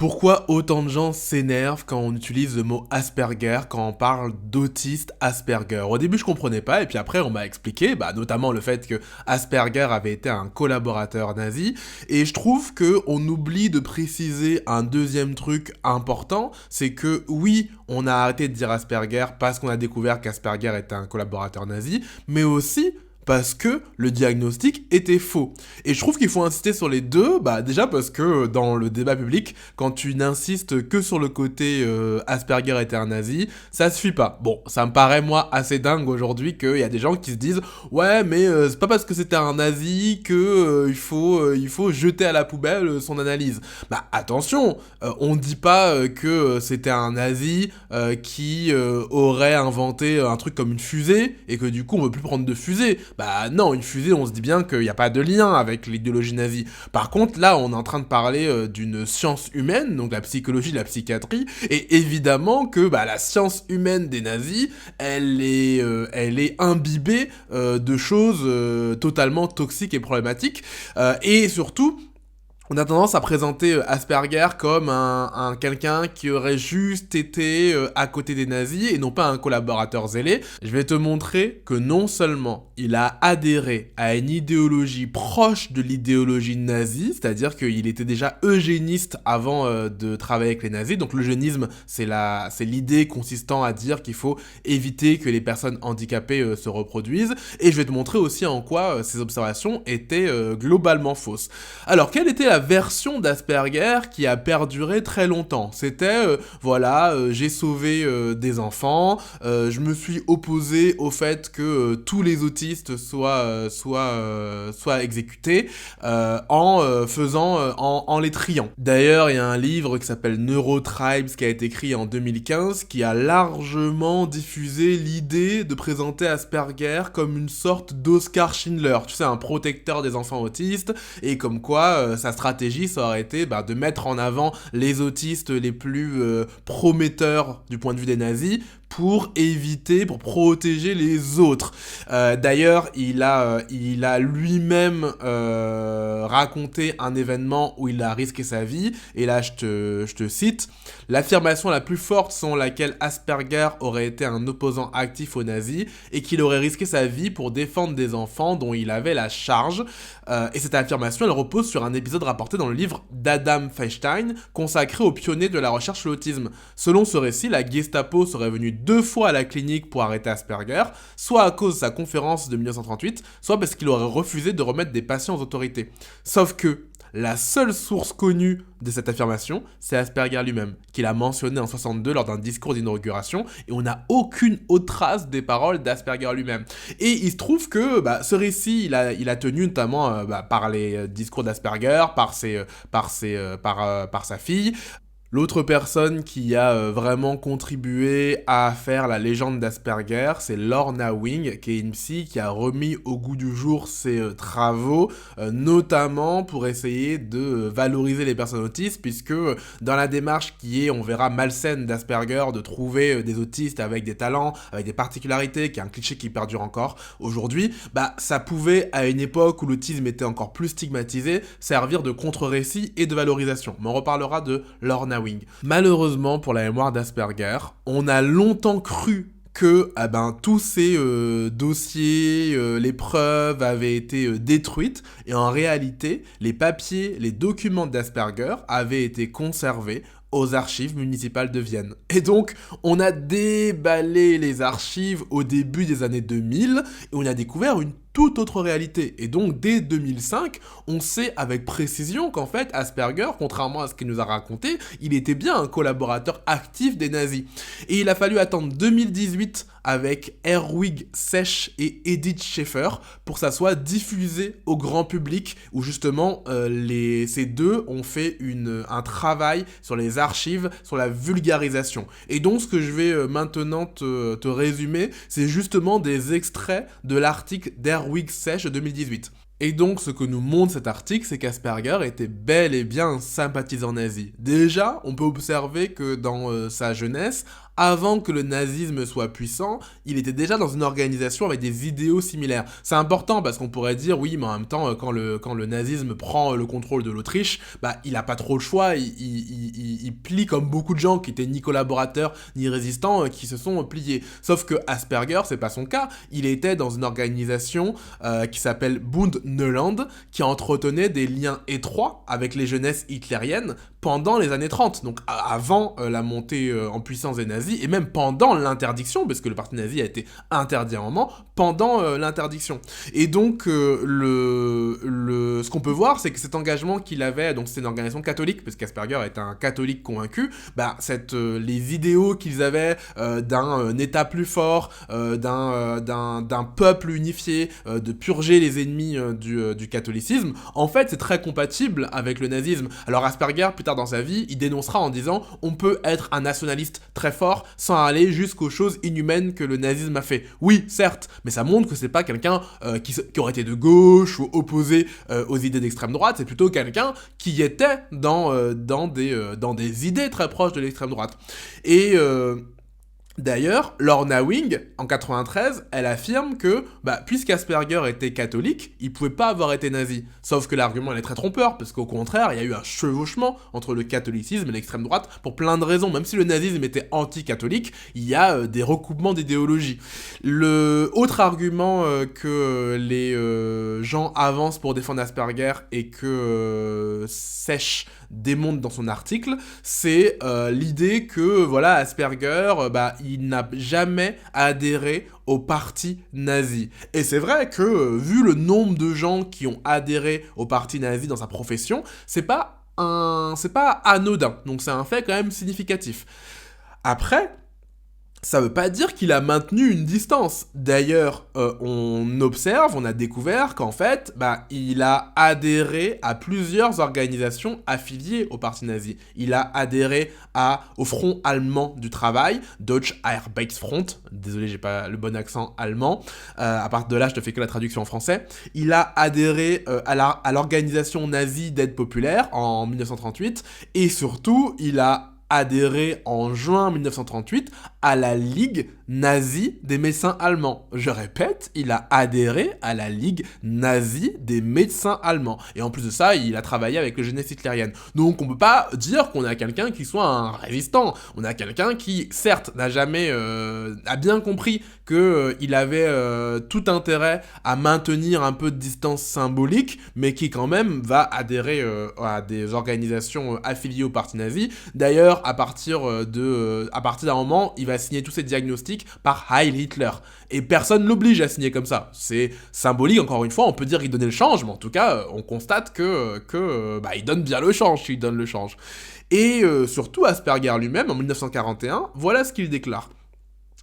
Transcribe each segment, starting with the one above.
Pourquoi autant de gens s'énervent quand on utilise le mot Asperger, quand on parle d'autiste Asperger? Au début, je comprenais pas, et puis après, on m'a expliqué, notamment le fait que Asperger avait été un collaborateur nazi, et je trouve que on oublie de préciser un deuxième truc important, c'est que oui, on a arrêté de dire Asperger parce qu'on a découvert qu'Asperger était un collaborateur nazi, mais aussi parce que le diagnostic était faux. Et je trouve qu'il faut insister sur les deux, déjà parce que dans le débat public, quand tu n'insistes que sur le côté Asperger était un nazi, ça suffit pas. Bon, ça me paraît moi assez dingue aujourd'hui qu'il y a des gens qui se disent ouais mais c'est pas parce que c'était un nazi que il faut jeter à la poubelle son analyse. Bah attention, on dit pas que c'était un nazi qui aurait inventé un truc comme une fusée et que du coup on veut plus prendre de fusée. Bah non, une fusée, on se dit bien qu'il n'y a pas de lien avec l'idéologie nazie. Par contre, là, on est en train de parler d'une science humaine, donc la psychologie, la psychiatrie, et évidemment que la science humaine des nazis, elle est imbibée de choses totalement toxiques et problématiques, et surtout, on a tendance à présenter Asperger comme un quelqu'un qui aurait juste été à côté des nazis et non pas un collaborateur zélé. Je vais te montrer que non seulement il a adhéré à une idéologie proche de l'idéologie nazie, c'est-à-dire qu'il était déjà eugéniste avant de travailler avec les nazis. Donc l'eugénisme, c'est l'idée consistant à dire qu'il faut éviter que les personnes handicapées se reproduisent. Et je vais te montrer aussi en quoi ces observations étaient globalement fausses. Alors, quelle était la version d'Asperger qui a perduré très longtemps? C'était, j'ai sauvé des enfants, je me suis opposé au fait que tous les autistes soient exécutés en les triant. D'ailleurs, il y a un livre qui s'appelle Neurotribes qui a été écrit en 2015 qui a largement diffusé l'idée de présenter Asperger comme une sorte d'Oscar Schindler, tu sais, un protecteur des enfants autistes, et comme quoi sa stratégie ça aurait été de mettre en avant les autistes les plus prometteurs du point de vue des nazis pour protéger les autres. D'ailleurs, il a lui-même raconté un événement où il a risqué sa vie, et là je te cite: l'affirmation la plus forte selon laquelle Asperger aurait été un opposant actif aux nazis et qu'il aurait risqué sa vie pour défendre des enfants dont il avait la charge. Et cette affirmation, elle repose sur un épisode rapporté dans le livre d'Adam Feinstein, consacré aux pionniers de la recherche sur l'autisme. Selon ce récit, la Gestapo serait venue 2 fois à la clinique pour arrêter Asperger, soit à cause de sa conférence de 1938, soit parce qu'il aurait refusé de remettre des patients aux autorités. Sauf que la seule source connue de cette affirmation, c'est Asperger lui-même, qu'il a mentionné en 62 lors d'un discours d'inauguration, et on n'a aucune autre trace des paroles d'Asperger lui-même. Et il se trouve que ce récit, il a tenu notamment par les discours d'Asperger, par sa fille. L'autre personne qui a vraiment contribué à faire la légende d'Asperger, c'est Lorna Wing, qui est une psy qui a remis au goût du jour ses travaux, notamment pour essayer de valoriser les personnes autistes, puisque dans la démarche qui est, on verra, malsaine d'Asperger, de trouver des autistes avec des talents, avec des particularités, qui est un cliché qui perdure encore aujourd'hui, ça pouvait, à une époque où l'autisme était encore plus stigmatisé, servir de contre-récit et de valorisation. Mais on reparlera de Lorna Wing. Malheureusement pour la mémoire d'Asperger, on a longtemps cru que tous ces dossiers, les preuves avaient été détruites, et en réalité, les papiers, les documents d'Asperger avaient été conservés aux archives municipales de Vienne. Et donc, on a déballé les archives au début des années 2000, et on a découvert une toute autre réalité. Et donc, dès 2005, on sait avec précision qu'en fait, Asperger, contrairement à ce qu'il nous a raconté, il était bien un collaborateur actif des nazis. Et il a fallu attendre 2018 avec Herwig Sech et Edith Schaeffer pour que ça soit diffusé au grand public, où justement ces deux ont fait un travail sur les archives, sur la vulgarisation. Et donc ce que je vais maintenant te résumer, c'est justement des extraits de l'article d'Herwig Sech de 2018. Et donc, ce que nous montre cet article, c'est qu'Asperger était bel et bien un sympathisant nazi. Déjà, on peut observer que dans sa jeunesse, avant que le nazisme soit puissant, il était déjà dans une organisation avec des idéaux similaires. C'est important parce qu'on pourrait dire, oui, mais en même temps, quand le nazisme prend le contrôle de l'Autriche, bah, il a pas trop le choix, il plie comme beaucoup de gens qui étaient ni collaborateurs, ni résistants, qui se sont pliés. Sauf que Asperger, c'est pas son cas, il était dans une organisation qui s'appelle Bund Neuland, qui entretenait des liens étroits avec les jeunesses hitlériennes pendant les années 30, donc avant la montée en puissance des nazis, et même pendant l'interdiction, parce que le parti nazi a été interdit à un moment, pendant l'interdiction. Et donc, ce qu'on peut voir, c'est que cet engagement qu'il avait, donc c'est une organisation catholique, parce qu'Asperger est un catholique convaincu, bah, les idéaux qu'ils avaient d'un État plus fort, d'un peuple unifié, de purger les ennemis du catholicisme, en fait, c'est très compatible avec le nazisme. Alors Asperger, plus tard dans sa vie, il dénoncera en disant « On peut être un nationaliste très fort sans aller jusqu'aux choses inhumaines que le nazisme a fait. » Oui, certes, mais ça montre que c'est pas quelqu'un qui aurait été de gauche ou opposé aux idées d'extrême droite, c'est plutôt quelqu'un qui était dans des idées très proches de l'extrême droite. Et d'ailleurs, Lorna Wing, en 93, elle affirme que, puisqu'Asperger était catholique, il pouvait pas avoir été nazi. Sauf que l'argument est très trompeur, parce qu'au contraire, il y a eu un chevauchement entre le catholicisme et l'extrême droite, pour plein de raisons. Même si le nazisme était anti-catholique, il y a des recoupements d'idéologie. Le autre argument que les gens avancent pour défendre Asperger et que Sech démontre dans son article, c'est l'idée que, voilà, Asperger, il n'a jamais adhéré au parti nazi. Et c'est vrai que, vu le nombre de gens qui ont adhéré au parti nazi dans sa profession, c'est pas anodin. Donc c'est un fait quand même significatif. Après, ça veut pas dire qu'il a maintenu une distance. D'ailleurs, on a découvert qu'en fait, il a adhéré à plusieurs organisations affiliées au parti nazi. Il a adhéré au Front allemand du travail, Deutsche Arbeitsfront, désolé, j'ai pas le bon accent allemand, à partir de là, je te fais que la traduction en français. Il a adhéré à l'organisation nazie d'aide populaire en 1938, et surtout, il a adhéré en juin 1938 à la Ligue nazie des médecins allemands. Je répète, il a adhéré à la Ligue nazie des médecins allemands. Et en plus de ça, il a travaillé avec les jeunesses hitlériennes. Donc on peut pas dire qu'on a quelqu'un qui soit un résistant. On a quelqu'un qui, certes, n'a jamais a bien compris qu'il avait tout intérêt à maintenir un peu de distance symbolique, mais qui quand même va adhérer à des organisations affiliées au parti nazi. D'ailleurs, à partir d'un moment, il va signer tous ses diagnostics par Heil Hitler. Et personne l'oblige à signer comme ça. C'est symbolique, encore une fois, on peut dire qu'il donnait le change, mais en tout cas, on constate il donne bien le change s'il donne le change. Et surtout, Asperger lui-même, en 1941, voilà ce qu'il déclare.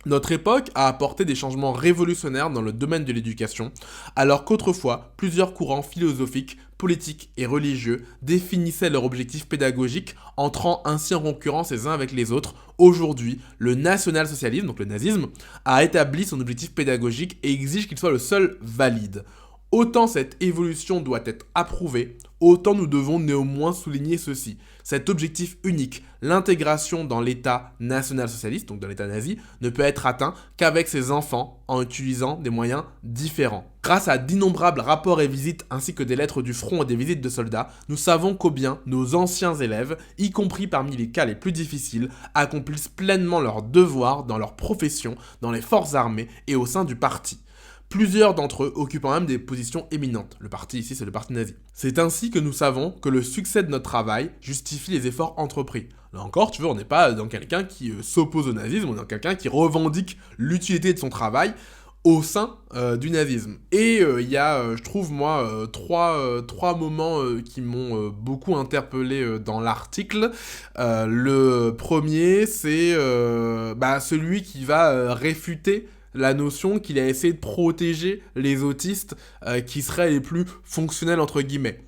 Notre époque a apporté des changements révolutionnaires dans le domaine de l'éducation, alors qu'autrefois, plusieurs courants philosophiques, politiques et religieux définissaient leur objectif pédagogique, entrant ainsi en concurrence les uns avec les autres. Aujourd'hui, le national-socialisme, donc le nazisme, a établi son objectif pédagogique et exige qu'il soit le seul valide. Autant cette évolution doit être approuvée, autant nous devons néanmoins souligner ceci. Cet objectif unique, l'intégration dans l'État national-socialiste, donc dans l'État nazi, ne peut être atteint qu'avec ses enfants en utilisant des moyens différents. Grâce à d'innombrables rapports et visites ainsi que des lettres du front et des visites de soldats, nous savons combien nos anciens élèves, y compris parmi les cas les plus difficiles, accomplissent pleinement leurs devoirs dans leur profession, dans les forces armées et au sein du parti. Plusieurs d'entre eux occupant même des positions éminentes. Le parti ici, c'est le parti nazi. C'est ainsi que nous savons que le succès de notre travail justifie les efforts entrepris. Là encore, tu vois, on n'est pas dans quelqu'un qui s'oppose au nazisme, on est dans quelqu'un qui revendique l'utilité de son travail au sein du nazisme. Et il y a, je trouve, moi, trois moments qui m'ont beaucoup interpellé dans l'article. Le premier, c'est celui qui va réfuter la notion qu'il a essayé de protéger les autistes qui seraient les plus fonctionnels entre guillemets.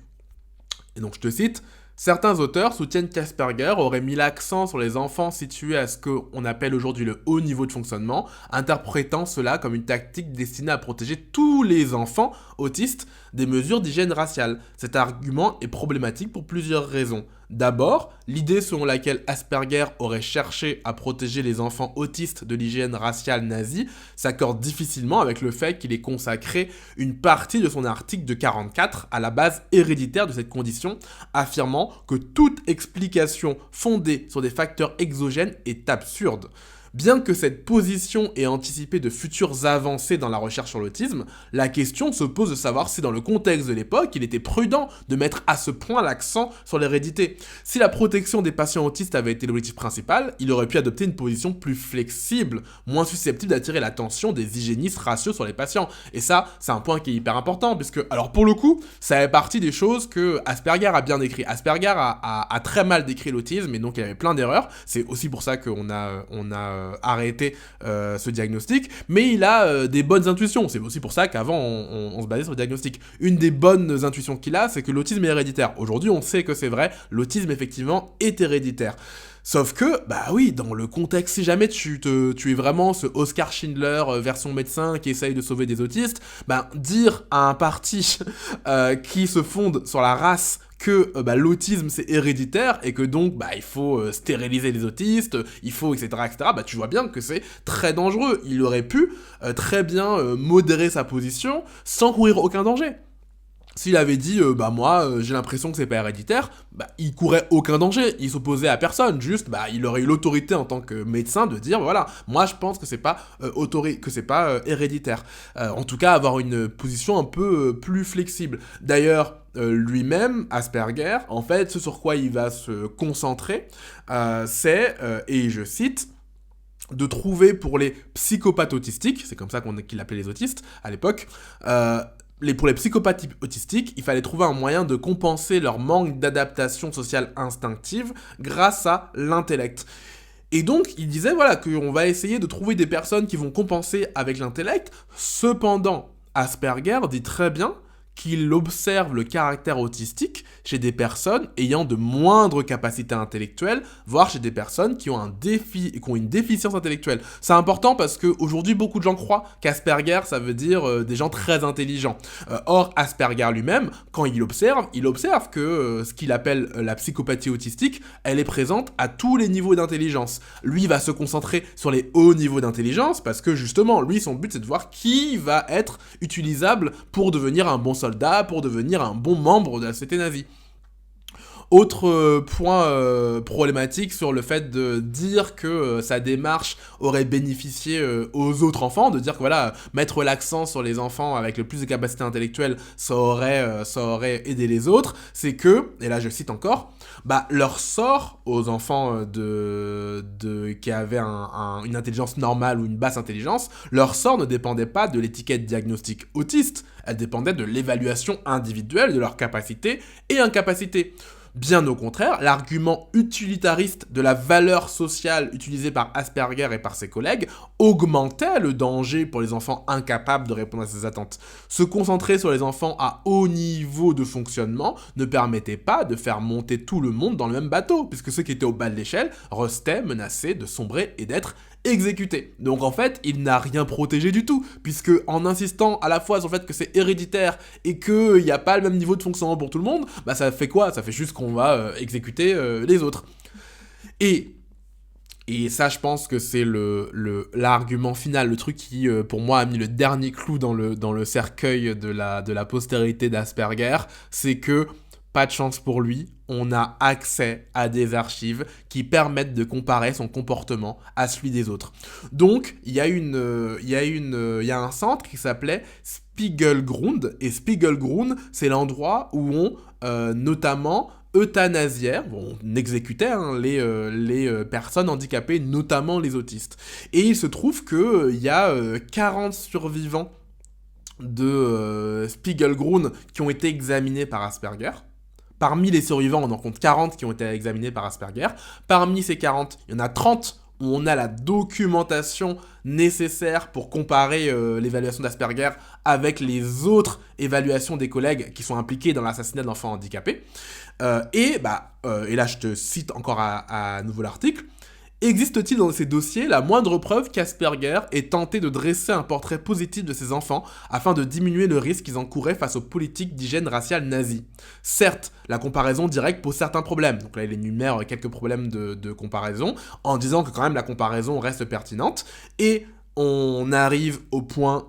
Et donc je te cite, certains auteurs soutiennent qu'Asperger aurait mis l'accent sur les enfants situés à ce qu'on appelle aujourd'hui le haut niveau de fonctionnement, interprétant cela comme une tactique destinée à protéger tous les enfants autistes des mesures d'hygiène raciale. Cet argument est problématique pour plusieurs raisons. D'abord, l'idée selon laquelle Asperger aurait cherché à protéger les enfants autistes de l'hygiène raciale nazie s'accorde difficilement avec le fait qu'il ait consacré une partie de son article de 44 à la base héréditaire de cette condition, affirmant que toute explication fondée sur des facteurs exogènes est absurde. Bien que cette position ait anticipé de futures avancées dans la recherche sur l'autisme, la question se pose de savoir si dans le contexte de l'époque, il était prudent de mettre à ce point l'accent sur l'hérédité. Si la protection des patients autistes avait été l'objectif principal, il aurait pu adopter une position plus flexible, moins susceptible d'attirer l'attention des hygiénistes raciaux sur les patients. Et ça, c'est un point qui est hyper important, puisque, alors pour le coup, ça fait partie des choses que Asperger a bien décrit. Asperger a très mal décrit l'autisme, et donc il y avait plein d'erreurs. C'est aussi pour ça qu'on a arrêter ce diagnostic, mais il a des bonnes intuitions. C'est aussi pour ça qu'avant on se basait sur le diagnostic. Une des bonnes intuitions qu'il a, c'est que l'autisme est héréditaire. Aujourd'hui, on sait que c'est vrai, l'autisme effectivement est héréditaire. Sauf que, bah oui, dans le contexte, si jamais tu es vraiment ce Oscar Schindler version médecin qui essaye de sauver des autistes, bah dire à un parti qui se fonde sur la race que l'autisme c'est héréditaire et que donc il faut stériliser les autistes, il faut etc., bah tu vois bien que c'est très dangereux. Il aurait pu très bien modérer sa position sans courir aucun danger. S'il avait dit moi j'ai l'impression que c'est pas héréditaire, il courait aucun danger, il s'opposait à personne, juste il aurait eu l'autorité en tant que médecin de dire voilà, moi je pense que c'est pas héréditaire. En tout cas avoir une position un peu plus flexible. D'ailleurs lui-même, Asperger, en fait ce sur quoi il va se concentrer, c'est, et je cite, de trouver pour les psychopathes autistiques, c'est comme ça qu'il appelait les autistes à l'époque, pour les psychopathes autistiques, il fallait trouver un moyen de compenser leur manque d'adaptation sociale instinctive grâce à l'intellect. Et donc, il disait qu'on va essayer de trouver des personnes qui vont compenser avec l'intellect. Cependant, Asperger dit très bien qu'il observe le caractère autistique chez des personnes ayant de moindres capacités intellectuelles, voire chez des personnes qui ont une déficience intellectuelle. C'est important parce qu'aujourd'hui, beaucoup de gens croient qu'Asperger, ça veut dire des gens très intelligents. Or, Asperger lui-même, quand il observe que ce qu'il appelle la psychopathie autistique, elle est présente à tous les niveaux d'intelligence. Lui va se concentrer sur les hauts niveaux d'intelligence parce que justement, lui, son but, c'est de voir qui va être utilisable pour devenir un bon soldat, pour devenir un bon membre de la société nazie. Autre point problématique sur le fait de dire que sa démarche aurait bénéficié aux autres enfants, de dire que mettre l'accent sur les enfants avec le plus de capacités intellectuelles, ça aurait aidé les autres, c'est que, et là je cite encore, leur sort aux enfants qui avaient une intelligence normale ou une basse intelligence, leur sort ne dépendait pas de l'étiquette diagnostique autiste, elle dépendait de l'évaluation individuelle de leurs capacités et incapacités. Bien au contraire, l'argument utilitariste de la valeur sociale utilisé par Asperger et par ses collègues augmentait le danger pour les enfants incapables de répondre à ces attentes. Se concentrer sur les enfants à haut niveau de fonctionnement ne permettait pas de faire monter tout le monde dans le même bateau, puisque ceux qui étaient au bas de l'échelle restaient menacés de sombrer et d'être exécuté. Donc en fait, il n'a rien protégé du tout, puisque en insistant à la fois sur le fait que c'est héréditaire et qu'il n'y a pas le même niveau de fonctionnement pour tout le monde, ça fait quoi ? Ça fait juste qu'on va exécuter les autres. Et ça, je pense que c'est l'argument final, le truc qui, pour moi, a mis le dernier clou dans le cercueil de la postérité d'Asperger, c'est que, pas de chance pour lui, on a accès à des archives qui permettent de comparer son comportement à celui des autres. Donc, il y a un centre qui s'appelait Spiegelgrund, et Spiegelgrund, c'est l'endroit où on, notamment, euthanasière, on exécutait les personnes handicapées, notamment les autistes. Et il se trouve qu'il y a 40 survivants de Spiegelgrund qui ont été examinés par Asperger. Parmi les survivants, on en compte 40 qui ont été examinés par Asperger. Parmi ces 40, il y en a 30 où on a la documentation nécessaire pour comparer l'évaluation d'Asperger avec les autres évaluations des collègues qui sont impliqués dans l'assassinat d'enfants handicapés. Et là, je te cite encore à nouveau l'article. Existe-t-il dans ces dossiers la moindre preuve qu'Asperger ait tenté de dresser un portrait positif de ses enfants afin de diminuer le risque qu'ils encouraient face aux politiques d'hygiène raciale nazies? Certes, la comparaison directe pose certains problèmes. Donc là, il énumère quelques problèmes de comparaison en disant que quand même la comparaison reste pertinente. Et on arrive au point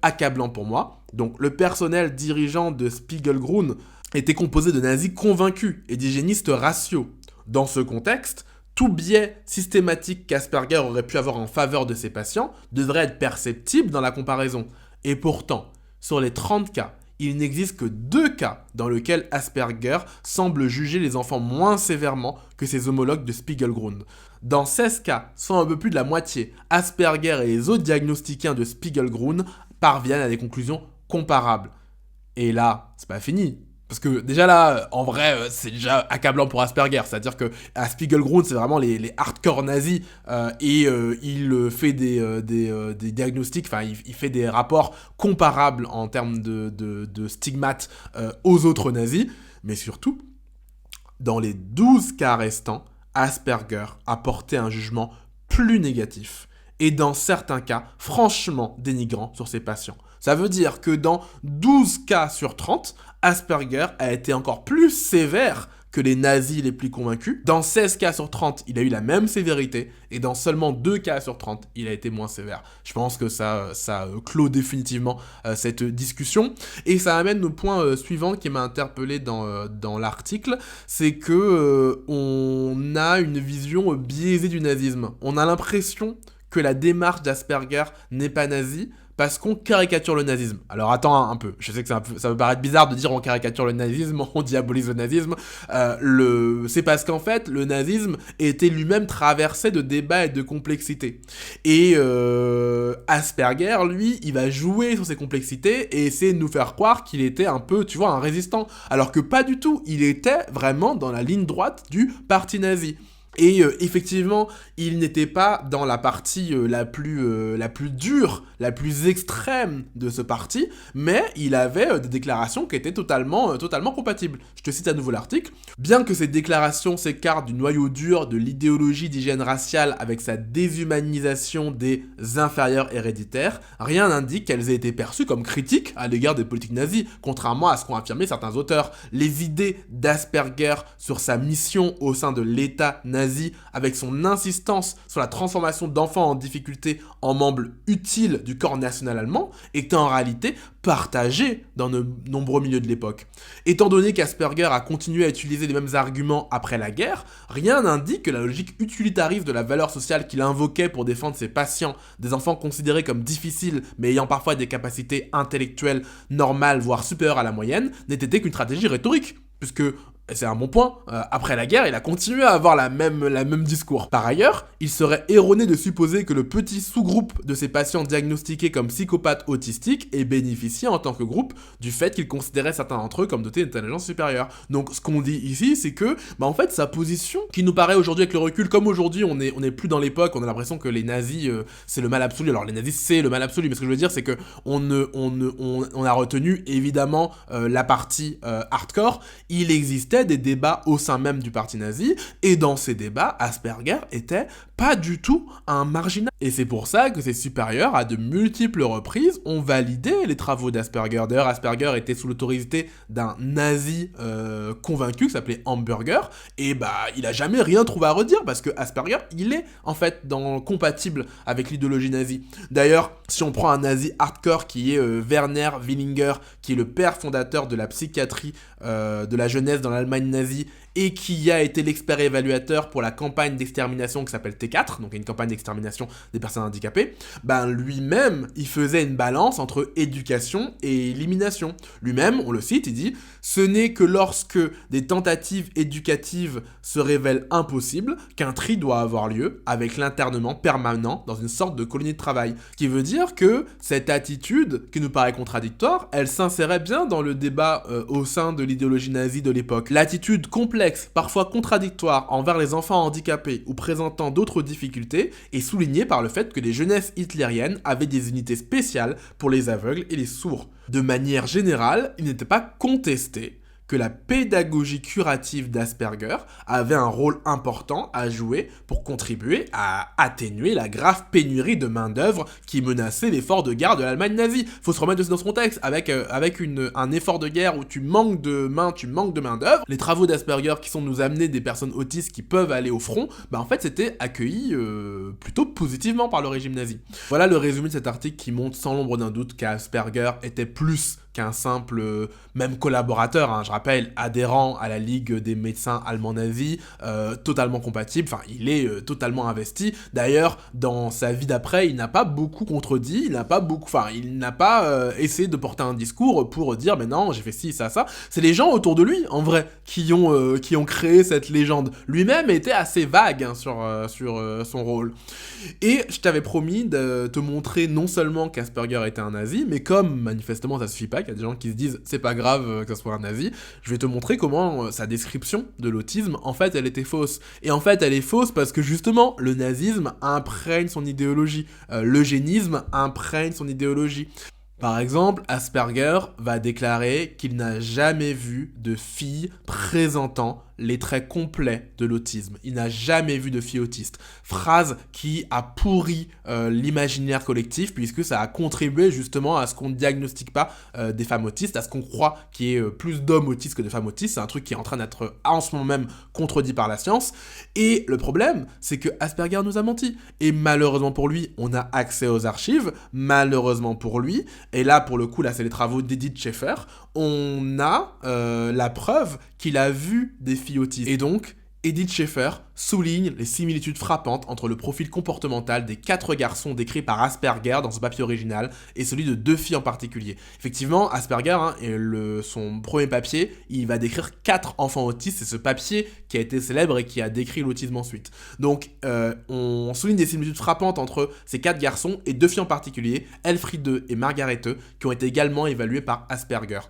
accablant pour moi. Donc le personnel dirigeant de Spiegelgrund était composé de nazis convaincus et d'hygiénistes raciaux. Dans ce contexte, tout biais systématique qu'Asperger aurait pu avoir en faveur de ses patients devrait être perceptible dans la comparaison. Et pourtant, sur les 30 cas, il n'existe que 2 cas dans lesquels Asperger semble juger les enfants moins sévèrement que ses homologues de Spiegelgrund. Dans 16 cas, soit un peu plus de la moitié, Asperger et les autres diagnostiquiens de Spiegelgrund parviennent à des conclusions comparables. Et là, c'est pas fini. Parce que déjà là, en vrai, c'est déjà accablant pour Asperger. C'est-à-dire que à Spiegelgrund, c'est vraiment les hardcore nazis il fait des diagnostics, enfin il fait des rapports comparables en termes de stigmates aux autres nazis. Mais surtout, dans les 12 cas restants, Asperger a porté un jugement plus négatif. Et dans certains cas, franchement dénigrant sur ses patients. Ça veut dire que dans 12 cas sur 30, Asperger a été encore plus sévère que les nazis les plus convaincus. Dans 16 cas sur 30, il a eu la même sévérité, et dans seulement 2 cas sur 30, il a été moins sévère. Je pense que ça clôt définitivement cette discussion, et ça amène au point suivant qui m'a interpellé dans l'article, c'est que on a une vision biaisée du nazisme. On a l'impression que la démarche d'Asperger n'est pas nazie, parce qu'on caricature le nazisme. Alors attends un peu, je sais que ça peut paraître bizarre de dire on caricature le nazisme, on diabolise le nazisme, c'est parce qu'en fait, le nazisme était lui-même traversé de débats et de complexité. Et Asperger, lui, il va jouer sur ces complexités et essayer de nous faire croire qu'il était un peu, tu vois, un résistant. Alors que pas du tout, il était vraiment dans la ligne droite du parti nazi. Et effectivement, il n'était pas dans la partie la plus dure, la plus extrême de ce parti, mais il avait des déclarations qui étaient totalement compatibles. Je te cite à nouveau l'article. Bien que ces déclarations s'écartent du noyau dur de l'idéologie d'hygiène raciale avec sa déshumanisation des inférieurs héréditaires, rien n'indique qu'elles aient été perçues comme critiques à l'égard des politiques nazies, contrairement à ce qu'ont affirmé certains auteurs. Les idées d'Asperger sur sa mission au sein de l'État nazi, avec son insistance sur la transformation d'enfants en difficulté en membres utiles du corps national allemand, est en réalité partagé dans de nombreux milieux de l'époque. Étant donné qu'Asperger a continué à utiliser les mêmes arguments après la guerre, rien n'indique que la logique utilitariste de la valeur sociale qu'il invoquait pour défendre ses patients, des enfants considérés comme difficiles mais ayant parfois des capacités intellectuelles normales voire supérieures à la moyenne, n'ait été qu'une stratégie rhétorique, puisque c'est un bon point, après la guerre, il a continué à avoir la même discours. Par ailleurs, il serait erroné de supposer que le petit sous-groupe de ces patients diagnostiqués comme psychopathes autistiques ait bénéficié en tant que groupe du fait qu'il considérait certains d'entre eux comme dotés d'intelligence supérieure. Donc ce qu'on dit ici, c'est que, en fait, sa position, qui nous paraît aujourd'hui avec le recul, comme aujourd'hui on est plus dans l'époque, on a l'impression que les nazis, c'est le mal absolu. Alors les nazis, c'est le mal absolu, mais ce que je veux dire, c'est que on a retenu évidemment la partie hardcore. Il existait des débats au sein même du parti nazi, et dans ces débats, Asperger était pas du tout un marginal. Et c'est pour ça que ses supérieurs, à de multiples reprises, ont validé les travaux d'Asperger. D'ailleurs, Asperger était sous l'autorité d'un nazi convaincu qui s'appelait Hamburger, et il a jamais rien trouvé à redire, parce que Asperger, il est en fait compatible avec l'idéologie nazie. D'ailleurs, si on prend un nazi hardcore qui est Werner Willinger, qui est le père fondateur de la psychiatrie de la jeunesse dans l'Allemagne nazie, et qui a été l'expert évaluateur pour la campagne d'extermination qui s'appelle T4, donc une campagne d'extermination des personnes handicapées, lui-même, il faisait une balance entre éducation et élimination. Lui-même, on le cite, il dit « Ce n'est que lorsque des tentatives éducatives se révèlent impossibles qu'un tri doit avoir lieu avec l'internement permanent dans une sorte de colonie de travail. » Ce qui veut dire que cette attitude, qui nous paraît contradictoire, elle s'insérait bien dans le débat au sein de l'idéologie nazie de l'époque. L'attitude complexe, parfois contradictoire envers les enfants handicapés ou présentant d'autres difficultés est soulignée par le fait que les jeunesses hitlériennes avaient des unités spéciales pour les aveugles et les sourds. De manière générale, il n'était pas contesté que la pédagogie curative d'Asperger avait un rôle important à jouer pour contribuer à atténuer la grave pénurie de main-d'œuvre qui menaçait l'effort de guerre de l'Allemagne nazie. Faut se remettre aussi dans ce contexte, avec un effort de guerre où tu manques de main-d'œuvre. Les travaux d'Asperger qui sont de nous amener des personnes autistes qui peuvent aller au front, en fait c'était accueilli plutôt positivement par le régime nazi. Voilà le résumé de cet article qui montre sans l'ombre d'un doute qu'Asperger était plus qu'un simple, même collaborateur, je rappelle, adhérent à la Ligue des médecins allemands nazis, totalement compatible, il est totalement investi. D'ailleurs, dans sa vie d'après, il n'a pas beaucoup contredit, il n'a pas essayé de porter un discours pour dire, mais non, j'ai fait ci, ça. C'est les gens autour de lui, en vrai, qui ont créé cette légende. Lui-même était assez vague sur son rôle. Et je t'avais promis de te montrer non seulement qu'Asperger était un nazi, mais comme manifestement ça suffit pas, qu'il y a des gens qui se disent c'est pas grave que ça soit un nazi, je vais te montrer comment sa description de l'autisme, en fait, elle était fausse. Et en fait, elle est fausse parce que justement, le nazisme imprègne son idéologie, l'eugénisme imprègne son idéologie. Par exemple, Asperger va déclarer qu'il n'a jamais vu de fille présentant les traits complets de l'autisme. Il n'a jamais vu de fille autiste. Phrase qui a pourri l'imaginaire collectif, puisque ça a contribué justement à ce qu'on ne diagnostique pas des femmes autistes, à ce qu'on croit qu'il y ait plus d'hommes autistes que de femmes autistes. C'est un truc qui est en train d'être en ce moment même contredit par la science. Et le problème, c'est que Asperger nous a menti. Et malheureusement pour lui, on a accès aux archives. Malheureusement pour lui, et là pour le coup, là c'est les travaux d'Edith Schaeffer, on a la preuve qu'il a vu des filles autistes. Et donc, Edith Schaeffer souligne les similitudes frappantes entre le profil comportemental des 4 garçons décrits par Asperger dans son papier original et celui de 2 filles en particulier. Effectivement, Asperger, son premier papier, il va décrire 4 enfants autistes, c'est ce papier qui a été célèbre et qui a décrit l'autisme ensuite. Donc, on souligne des similitudes frappantes entre ces 4 garçons et 2 filles en particulier, Elfriede et Margarete, qui ont été également évaluées par Asperger.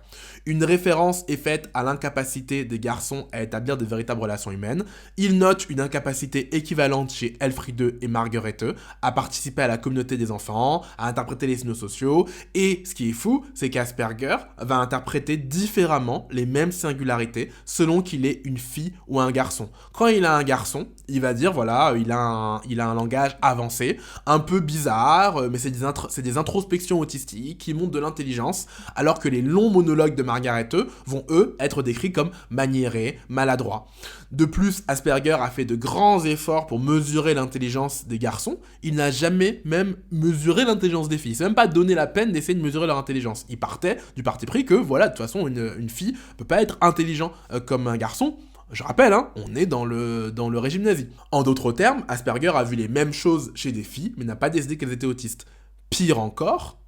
Une référence est faite à l'incapacité des garçons à établir de véritables relations humaines. Il note une incapacité équivalente chez Elfriede et Margarete à participer à la communauté des enfants, à interpréter les signaux sociaux, et ce qui est fou, c'est qu'Asperger va interpréter différemment les mêmes singularités selon qu'il est une fille ou un garçon. Quand il a un garçon, il va dire, voilà, il a un langage avancé, un peu bizarre, mais c'est des introspections autistiques qui montrent de l'intelligence, alors que les longs monologues de Margarete vont, eux, être décrits comme maniérés, maladroits. De plus, Asperger a fait de grands efforts pour mesurer l'intelligence des garçons. Il n'a jamais même mesuré l'intelligence des filles. Il s'est même pas donné la peine d'essayer de mesurer leur intelligence. Il partait du parti pris que, voilà, de toute façon, une fille peut pas être intelligent comme un garçon. Je rappelle, on est dans le régime nazi. En d'autres termes, Asperger a vu les mêmes choses chez des filles, mais n'a pas décidé qu'elles étaient autistes. Pire encore,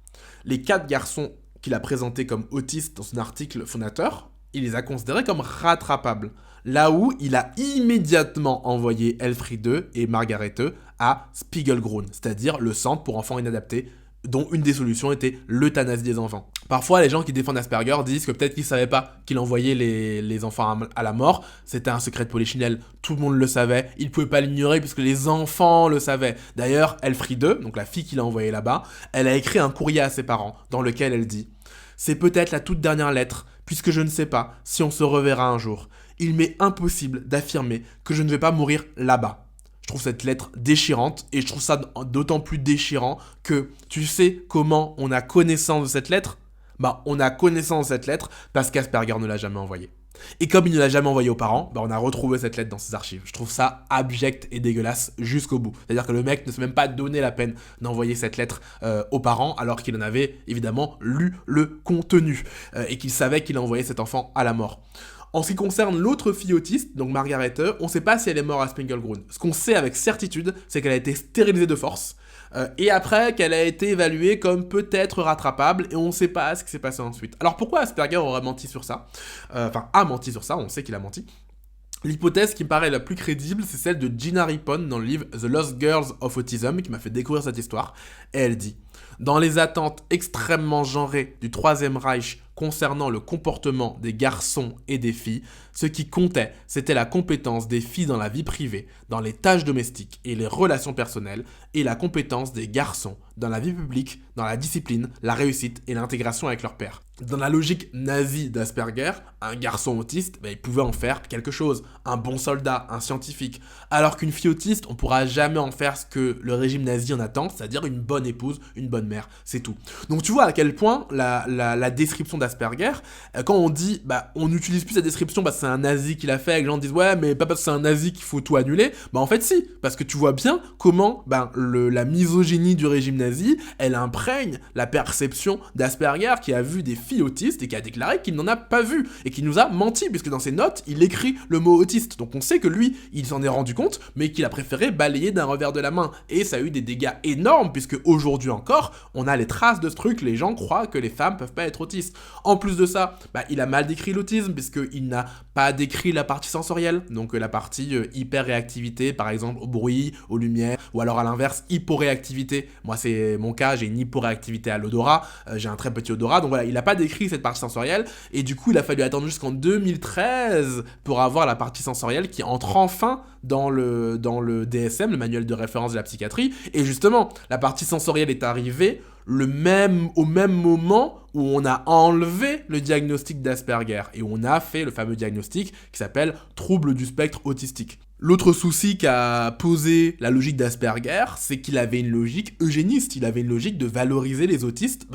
les 4 garçons qu'il a présentés comme autistes dans son article fondateur, il les a considérés comme rattrapables. Là où il a immédiatement envoyé Elfriede et Margarete à Spiegelgrün, c'est-à-dire le centre pour enfants inadaptés, dont une des solutions était l'euthanasie des enfants. Parfois, les gens qui défendent Asperger disent que peut-être qu'ils ne savaient pas qu'il envoyait les enfants à la mort. C'était un secret de polichinelle, tout le monde le savait, il ne pouvait pas l'ignorer puisque les enfants le savaient. D'ailleurs, Elfriede, donc la fille qu'il a envoyée là-bas, elle a écrit un courrier à ses parents dans lequel elle dit « C'est peut-être la toute dernière lettre, puisque je ne sais pas si on se reverra un jour. Il m'est impossible d'affirmer que je ne vais pas mourir là-bas. » Je trouve cette lettre déchirante et je trouve ça d'autant plus déchirant que tu sais comment on a connaissance de cette lettre ? On a connaissance de cette lettre parce qu'Asperger ne l'a jamais envoyée. Et comme il ne l'a jamais envoyée aux parents, on a retrouvé cette lettre dans ses archives. Je trouve ça abject et dégueulasse jusqu'au bout. C'est-à-dire que le mec ne s'est même pas donné la peine d'envoyer cette lettre aux parents alors qu'il en avait évidemment lu le contenu et qu'il savait qu'il a envoyé cet enfant à la mort. En ce qui concerne l'autre fille autiste, donc Margarete, on ne sait pas si elle est morte à Spiegelgrün. Ce qu'on sait avec certitude, c'est qu'elle a été stérilisée de force, et après qu'elle a été évaluée comme peut-être rattrapable, et on ne sait pas ce qui s'est passé ensuite. Alors pourquoi Asperger aurait menti sur ça ? A menti sur ça, on sait qu'il a menti. L'hypothèse qui me paraît la plus crédible, c'est celle de Gina Rippon dans le livre The Lost Girls of Autism, qui m'a fait découvrir cette histoire, et elle dit « Dans les attentes extrêmement genrées du Troisième Reich concernant le comportement des garçons et des filles, Ce qui comptait, c'était la compétence des filles dans la vie privée, dans les tâches domestiques et les relations personnelles, et la compétence des garçons dans la vie publique, dans la discipline, la réussite et l'intégration avec leur père. Dans la logique nazie d'Asperger, un garçon autiste, il pouvait en faire quelque chose, un bon soldat, un scientifique, alors qu'une fille autiste, on pourra jamais en faire ce que le régime nazi en attend, c'est-à-dire une bonne épouse, une bonne mère, c'est tout. Donc tu vois à quel point la description d'Asperger, quand on dit, on n'utilise plus cette description parce que c'est un nazi qui l'a fait, et que les gens disent, ouais, mais pas parce que c'est un nazi qu'il faut tout annuler, en fait si, parce que tu vois bien comment la misogynie du régime nazi, elle imprègne la perception d'Asperger qui a vu des filles autistes et qui a déclaré qu'il n'en a pas vu et qui nous a menti puisque dans ses notes il écrit le mot autiste, donc on sait que lui il s'en est rendu compte mais qu'il a préféré balayer d'un revers de la main et ça a eu des dégâts énormes puisque aujourd'hui encore on a les traces de ce truc, les gens croient que les femmes peuvent pas être autistes. En plus de ça, il a mal décrit l'autisme puisqu'il n'a pas décrit la partie sensorielle, donc la partie hyper-réactivité par exemple au bruit, aux lumières, ou alors à l'inverse hyporéactivité. Moi c'est mon cas, j'ai une hyporéactivité à l'odorat, j'ai un très petit odorat, donc voilà, il n'a pas décrit cette partie sensorielle, et du coup il a fallu attendre jusqu'en 2013 pour avoir la partie sensorielle qui entre enfin dans le DSM, le manuel de référence de la psychiatrie, et justement, la partie sensorielle est arrivée au même moment où on a enlevé le diagnostic d'Asperger, et où on a fait le fameux diagnostic qui s'appelle trouble du spectre autistique. L'autre souci qu'a posé la logique d'Asperger, c'est qu'il avait une logique eugéniste, il avait une logique de valoriser les autistes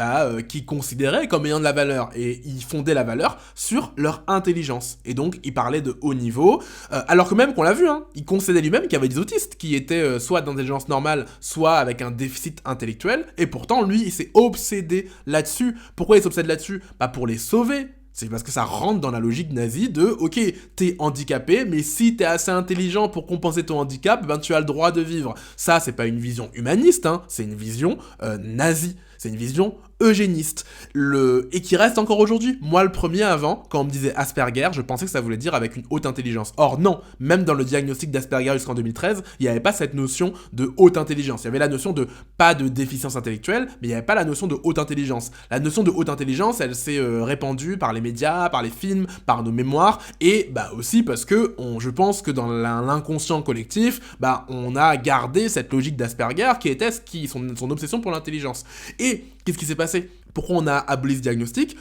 qu'il considérait comme ayant de la valeur, et il fondait la valeur sur leur intelligence, et donc il parlait de haut niveau, alors que même qu'on l'a vu, il concédait lui-même qu'il y avait des autistes qui étaient soit d'intelligence normale, soit avec un déficit intellectuel, et pourtant lui il s'est obsédé là-dessus. Pourquoi il s'obsède là-dessus ? Pour les sauver. C'est parce que ça rentre dans la logique nazie de « Ok, t'es handicapé, mais si t'es assez intelligent pour compenser ton handicap, tu as le droit de vivre. » Ça, c'est pas une vision humaniste, c'est une vision nazie. C'est une vision eugéniste. Et qui reste encore aujourd'hui. Moi, le premier avant, quand on me disait Asperger, je pensais que ça voulait dire avec une haute intelligence. Or non, même dans le diagnostic d'Asperger jusqu'en 2013, il n'y avait pas cette notion de haute intelligence. Il y avait la notion de pas de déficience intellectuelle, mais il n'y avait pas la notion de haute intelligence. La notion de haute intelligence, elle s'est répandue par les médias, par les films, par nos mémoires, et aussi parce que je pense que dans l'inconscient collectif, on a gardé cette logique d'Asperger qui était son obsession pour l'intelligence. Et qu'est-ce qui s'est passé ? Pourquoi on a aboli ce diagnostic ?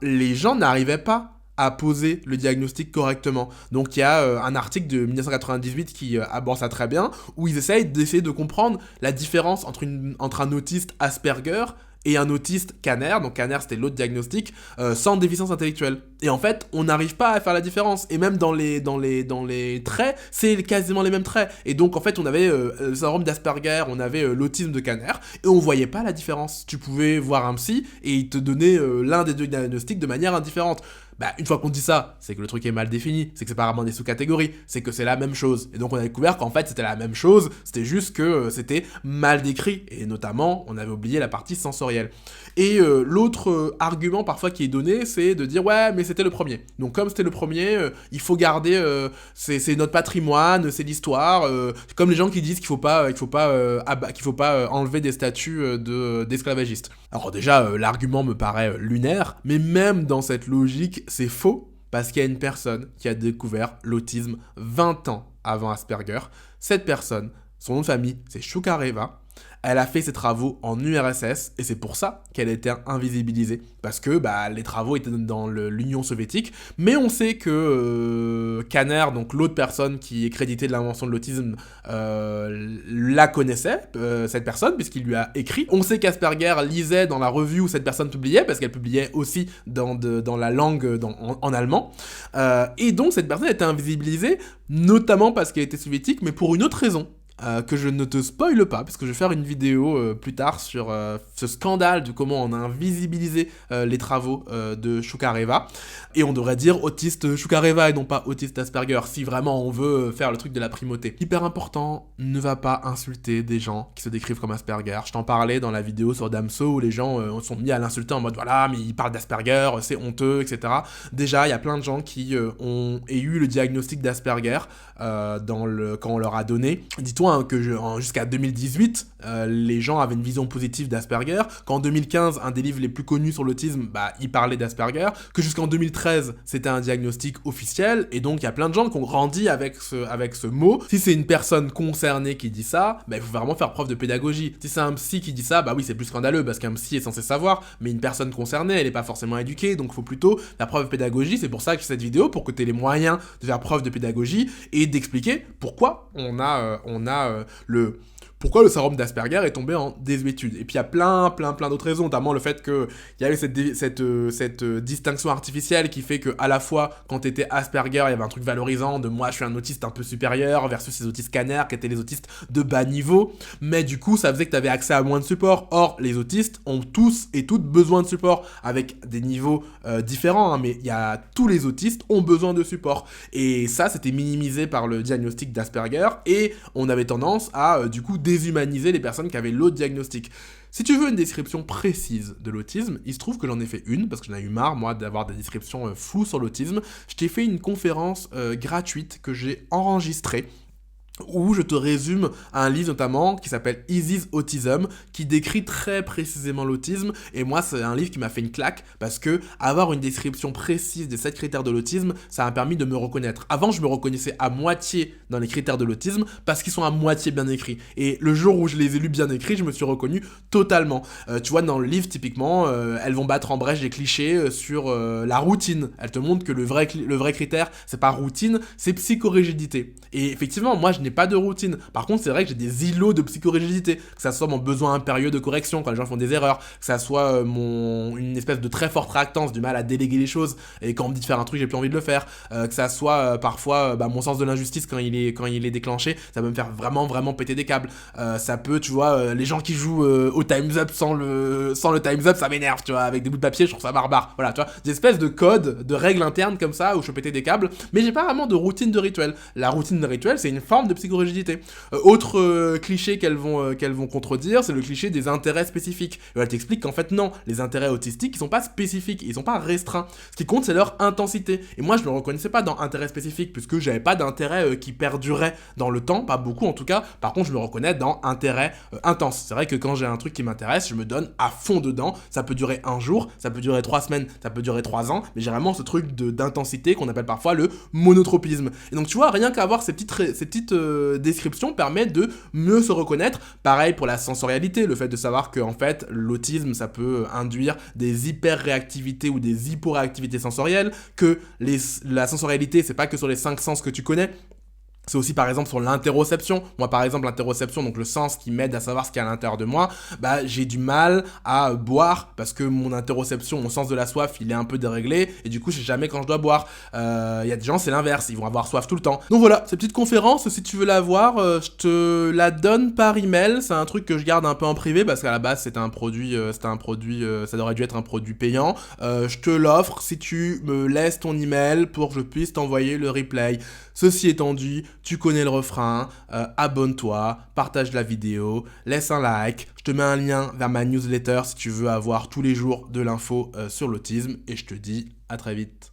Les gens n'arrivaient pas à poser le diagnostic correctement. Donc il y a un article de 1998 qui aborde ça très bien, où ils essayent de comprendre la différence entre un autiste Asperger et un autiste Kanner, donc Kanner c'était l'autre diagnostic, sans déficience intellectuelle. Et en fait, on n'arrive pas à faire la différence. Et même dans les traits, c'est quasiment les mêmes traits. Et donc en fait, on avait le syndrome d'Asperger, on avait l'autisme de Kanner, et on voyait pas la différence. Tu pouvais voir un psy, et il te donnait l'un des deux diagnostics de manière indifférente. Une fois qu'on dit ça, c'est que le truc est mal défini, c'est que c'est pas vraiment des sous-catégories, c'est que c'est la même chose. Et donc on a découvert qu'en fait c'était la même chose, c'était juste que c'était mal décrit, et notamment on avait oublié la partie sensorielle. Et l'autre argument parfois qui est donné, c'est de dire ouais mais c'était le premier. Donc comme c'était le premier, il faut garder, c'est notre patrimoine, c'est l'histoire, comme les gens qui disent qu'il faut pas enlever des statuts d'esclavagistes. Alors déjà l'argument me paraît lunaire, mais même dans cette logique c'est faux, parce qu'il y a une personne qui a découvert l'autisme 20 ans avant Asperger. Cette personne, son nom de famille, c'est Shukareva. Elle a fait ses travaux en URSS, et c'est pour ça qu'elle était invisibilisée. Parce que les travaux étaient dans l'Union soviétique, mais on sait que Kanner, donc l'autre personne qui est créditée de l'invention de l'autisme, la connaissait, cette personne, puisqu'il lui a écrit. On sait qu'Asperger lisait dans la revue où cette personne publiait, parce qu'elle publiait aussi dans la langue en allemand. Et donc cette personne a été invisibilisée, notamment parce qu'elle était soviétique, mais pour une autre raison. Que je ne te spoile pas, parce que je vais faire une vidéo plus tard sur ce scandale de comment on a invisibilisé les travaux de Shukareva. Et on devrait dire autiste Shukareva et non pas autiste Asperger, si vraiment on veut faire le truc de la primauté. Hyper important, ne va pas insulter des gens qui se décrivent comme Asperger. Je t'en parlais dans la vidéo sur Damso, où les gens sont mis à l'insulter en mode voilà, mais il parle d'Asperger, c'est honteux, etc. Déjà, il y a plein de gens qui ont eu le diagnostic d'Asperger quand on leur a donné. Dis-toi vraiment hein, jusqu'à 2018, les gens avaient une vision positive d'Asperger, qu'en 2015, un des livres les plus connus sur l'autisme, il parlait d'Asperger, que jusqu'en 2013, c'était un diagnostic officiel, et donc il y a plein de gens qui ont grandi avec ce mot. Si c'est une personne concernée qui dit ça, il faut vraiment faire preuve de pédagogie. Si c'est un psy qui dit ça, oui, c'est plus scandaleux, parce qu'un psy est censé savoir, mais une personne concernée, elle n'est pas forcément éduquée, donc il faut plutôt faire preuve de pédagogie. C'est pour ça que je fais cette vidéo, pour que tu aies les moyens de faire preuve de pédagogie et d'expliquer pourquoi pourquoi le syndrome d'Asperger est tombé en désuétude. Et puis il y a plein d'autres raisons, notamment le fait qu'il y a eu cette distinction artificielle qui fait que à la fois, quand tu étais Asperger, il y avait un truc valorisant de moi je suis un autiste un peu supérieur versus ces autistes scanners qui étaient les autistes de bas niveau, mais du coup ça faisait que tu avais accès à moins de support. Or, les autistes ont tous et toutes besoin de support, avec des niveaux différents, hein, mais tous les autistes ont besoin de support. Et ça, c'était minimisé par le diagnostic d'Asperger, et on avait tendance à, du coup, déshumaniser les personnes qui avaient l'autre diagnostic. Si tu veux une description précise de l'autisme, il se trouve que j'en ai fait une, parce que j'en ai eu marre, moi, d'avoir des descriptions floues sur l'autisme. Je t'ai fait une conférence gratuite que j'ai enregistrée, où je te résume un livre notamment qui s'appelle Easy's Autism, qui décrit très précisément l'autisme, et moi c'est un livre qui m'a fait une claque, parce que avoir une description précise des 7 critères de l'autisme, ça m'a permis de me reconnaître. Avant, je me reconnaissais à moitié dans les critères de l'autisme, parce qu'ils sont à moitié bien écrits, et le jour où je les ai lus bien écrits, je me suis reconnu totalement. Tu vois, dans le livre, typiquement, elles vont battre en brèche des clichés sur la routine. Elles te montrent que le vrai critère, c'est pas routine, c'est psychorigidité. Et effectivement, moi je n'ai pas de routine. Par contre, c'est vrai que j'ai des îlots de psychorigidité, que ça soit mon besoin impérieux de correction quand les gens font des erreurs, que ça soit une espèce de très forte réactance, du mal à déléguer les choses, et quand on me dit de faire un truc, j'ai plus envie de le faire, que ça soit parfois mon sens de l'injustice quand il est déclenché, ça peut me faire vraiment péter des câbles. Ça peut, tu vois, les gens qui jouent au Time's Up sans le Time's Up, ça m'énerve, tu vois, avec des bouts de papier, je trouve ça barbare. Voilà, tu vois, des espèces de codes, de règles internes comme ça, où je peux péter des câbles, mais j'ai pas vraiment de routine de rituel. La routine de rituel, c'est une forme de psychorigidité. Autre cliché qu'elles vont contredire, c'est le cliché des intérêts spécifiques. Et elles t'expliquent qu'en fait non, les intérêts autistiques, ils sont pas spécifiques, ils sont pas restreints. Ce qui compte, c'est leur intensité. Et moi, je me reconnaissais pas dans intérêt spécifique, puisque j'avais pas d'intérêt qui perdurait dans le temps, pas beaucoup en tout cas. Par contre, je me reconnais dans intérêt intense. C'est vrai que quand j'ai un truc qui m'intéresse, je me donne à fond dedans. Ça peut durer un jour, ça peut durer 3 semaines, ça peut durer 3 ans, mais j'ai vraiment ce truc d'intensité qu'on appelle parfois le monotropisme. Et donc tu vois, rien qu'avoir ces petites descriptions permet de mieux se reconnaître. Pareil pour la sensorialité, le fait de savoir que en fait l'autisme, ça peut induire des hyperréactivités ou des hyporéactivités sensorielles, que la sensorialité, c'est pas que sur les 5 sens que tu connais. C'est aussi par exemple sur l'interoception. Moi par exemple l'interoception, donc le sens qui m'aide à savoir ce qu'il y a à l'intérieur de moi, j'ai du mal à boire parce que mon interoception, mon sens de la soif, il est un peu déréglé et du coup je sais jamais quand je dois boire. Y a des gens c'est l'inverse, ils vont avoir soif tout le temps. Donc voilà, cette petite conférence, si tu veux la voir, je te la donne par email. C'est un truc que je garde un peu en privé parce qu'à la base c'était un produit, ça aurait dû être un produit payant. Je te l'offre si tu me laisses ton email pour que je puisse t'envoyer le replay. Ceci étant dit, tu connais le refrain, abonne-toi, partage la vidéo, laisse un like, je te mets un lien vers ma newsletter si tu veux avoir tous les jours de l'info sur l'autisme et je te dis à très vite.